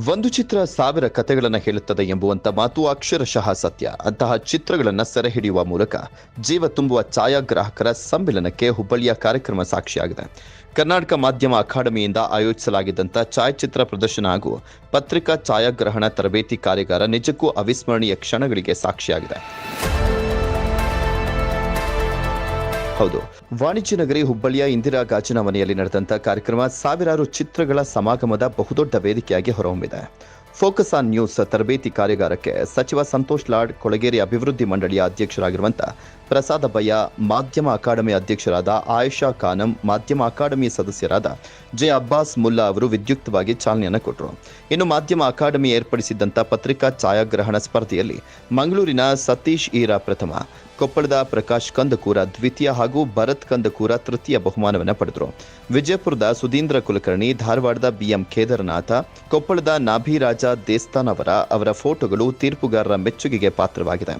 ಒಂದು ಚಿತ್ರ 1000 ಕಥೆಗಳನ್ನು ಹೇಳುತ್ತದೆ ಎಂಬುವಂತ ಮಾತು ಅಕ್ಷರಶಃ ಸತ್ಯ. ಅಂತಹ ಚಿತ್ರಗಳನ್ನು ಸೆರೆ ಹಿಡಿಯುವ ಮೂಲಕ ಜೀವ ತುಂಬುವ ಛಾಯಾಗ್ರಾಹಕರ ಸಮ್ಮಿಲನಕ್ಕೆ ಹುಬ್ಬಳ್ಳಿಯ ಕಾರ್ಯಕ್ರಮ ಸಾಕ್ಷಿಯಾಗಿದೆ. ಕರ್ನಾಟಕ ಮಾಧ್ಯಮ ಅಕಾಡೆಮಿಯಿಂದ ಆಯೋಜಿಸಲಾಗಿದ್ದಂಥ ಛಾಯಾಚಿತ್ರ ಪ್ರದರ್ಶನ ಹಾಗೂ ಪತ್ರಿಕಾ ಛಾಯಾಗ್ರಹಣ ತರಬೇತಿ ಕಾರ್ಯಾಗಾರ ನಿಜಕ್ಕೂ ಅವಿಸ್ಮರಣೀಯ ಕ್ಷಣಗಳಿಗೆ ಸಾಕ್ಷಿಯಾಗಿದೆ. ಹೌದು, ವಾಣಿಜ್ಯ ನಗರಿ ಹುಬ್ಬಳ್ಳಿಯ ಇಂದಿರಾ ಗಾಜಿನ ಮನೆಯಲ್ಲಿ ನಡೆದಂಥ ಕಾರ್ಯಕ್ರಮ ಸಾವಿರಾರು ಚಿತ್ರಗಳ ಸಮಾಗಮದ ಬಹುದೊಡ್ಡ ವೇದಿಕೆಯಾಗಿ ಹೊರಹೊಮ್ಮಿದೆ. ಫೋಕಸ್ ಆನ್ ನ್ಯೂಸ್ ತರಬೇತಿ ಕಾರ್ಯಾಗಾರಕ್ಕೆ ಸಚಿವ ಸಂತೋಷ್ ಲಾಡ್, ಕೊಳಗೇರಿ ಅಭಿವೃದ್ಧಿ ಮಂಡಳಿಯ ಅಧ್ಯಕ್ಷರಾಗಿರುವಂಥ ಪ್ರಸಾದ ಬಯ್ಯ, ಮಾಧ್ಯಮ ಅಕಾಡೆಮಿ ಅಧ್ಯಕ್ಷರಾದ ಆಯಿಷಾ ಖಾನಂ, ಮಾಧ್ಯಮ ಅಕಾಡೆಮಿ ಸದಸ್ಯರಾದ ಜೆ ಅಬ್ಬಾಸ್ ಮುಲ್ಲಾ ಅವರು ವಿದ್ಯುಕ್ತವಾಗಿ ಚಾಲನೆಯನ್ನು ಕೊಟ್ಟರು. ಇನ್ನು ಮಾಧ್ಯಮ ಅಕಾಡೆಮಿ ಏರ್ಪಡಿಸಿದ್ದಂಥ ಪತ್ರಿಕಾ ಛಾಯಾಗ್ರಹಣ ಸ್ಪರ್ಧೆಯಲ್ಲಿ ಮಂಗಳೂರಿನ ಸತೀಶ್ ಈರಾ ಪ್ರಥಮ, ಕೊಪ್ಪಳದ ಪ್ರಕಾಶ್ ಕಂದಕೂರ ದ್ವಿತೀಯ ಹಾಗೂ ಭರತ್ ಕಂದಕೂರ ತೃತೀಯ ಬಹುಮಾನವನ್ನು ಪಡೆದರು. ವಿಜಯಪುರದ ಸುಧೀಂದ್ರ ಕುಲಕರ್ಣಿ, ಧಾರವಾಡದ ಬಿಎಂ ಖೇದರನಾಥ, ಕೊಪ್ಪಳದ ನಾಭಿರಾಜ ದೇಸ್ತಾನ್ ಅವರ ಫೋಟೋಗಳು ತೀರ್ಪುಗಾರರ ಮೆಚ್ಚುಗೆಗೆ ಪಾತ್ರವಾಗಿದೆ.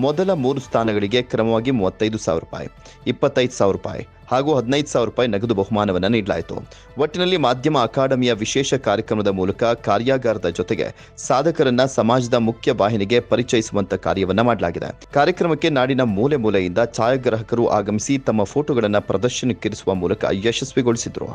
ಮೊದಲ 3 ಸ್ಥಾನಗಳಿಗೆ ಕ್ರಮವಾಗಿ 35,000 ರೂಪಾಯಿ, 25,000 ರೂಪಾಯಿ ಹಾಗೂ 15,000 ರೂಪಾಯಿ ನಗದು ಬಹುಮಾನವನ್ನು ನೀಡಲಾಯಿತು. ಒಟ್ಟಿನಲ್ಲಿ ಮಾಧ್ಯಮ ಅಕಾಡೆಮಿಯ ವಿಶೇಷ ಕಾರ್ಯಕ್ರಮದ ಮೂಲಕ ಕಾರ್ಯಾಗಾರದ ಜೊತೆಗೆ ಸಾಧಕರನ್ನ ಸಮಾಜದ ಮುಖ್ಯ ವಾಹಿನಿಗೆ ಪರಿಚಯಿಸುವಂತ ಕಾರ್ಯವನ್ನ ಮಾಡಲಾಗಿದೆ. ಕಾರ್ಯಕ್ರಮಕ್ಕೆ ನಾಡಿನ ಮೂಲೆ ಮೂಲೆಯಿಂದ ಛಾಯಾಗ್ರಾಹಕರು ಆಗಮಿಸಿ ತಮ್ಮ ಫೋಟೋಗಳನ್ನು ಪ್ರದರ್ಶನಕ್ಕಿರಿಸುವ ಮೂಲಕ ಯಶಸ್ವಿಗೊಳಿಸಿದರು.